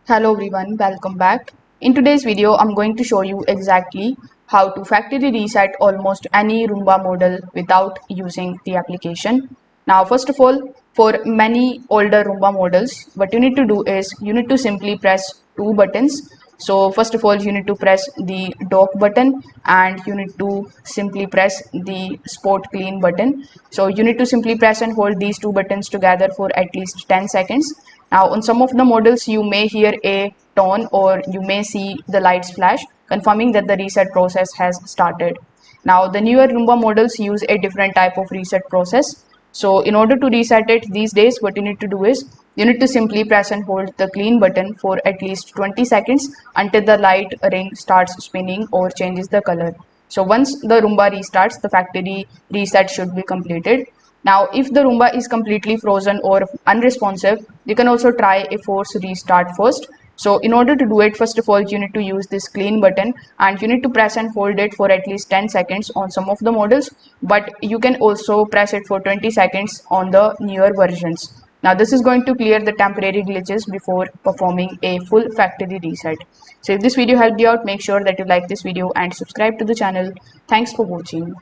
Hello everyone, welcome back. In today's video, I'm going to show you exactly how to factory reset almost any Roomba model without using the application. Now, first of all, for many older Roomba models, what you need to do is you need to simply press two buttons. So first of all, you need to press the dock button and you need to simply press the spot clean button. So you need to simply press and hold these two buttons together for at least 10 seconds. Now, on some of the models, you may hear a tone or you may see the lights flash, confirming that the reset process has started. Now, the newer Roomba models use a different type of reset process. So, in order to reset it these days, what you need to do is you need to simply press and hold the clean button for at least 20 seconds until the light ring starts spinning or changes the color. So, once the Roomba restarts, the factory reset should be completed. Now, if the Roomba is completely frozen or unresponsive, you can also try a force restart first. So in order to do it, first of all, you need to use this clean button and you need to press and hold it for at least 10 seconds on some of the models, but you can also press it for 20 seconds on the newer versions. Now this is going to clear the temporary glitches before performing a full factory reset. So if this video helped you out, make sure that you like this video and subscribe to the channel. Thanks for watching.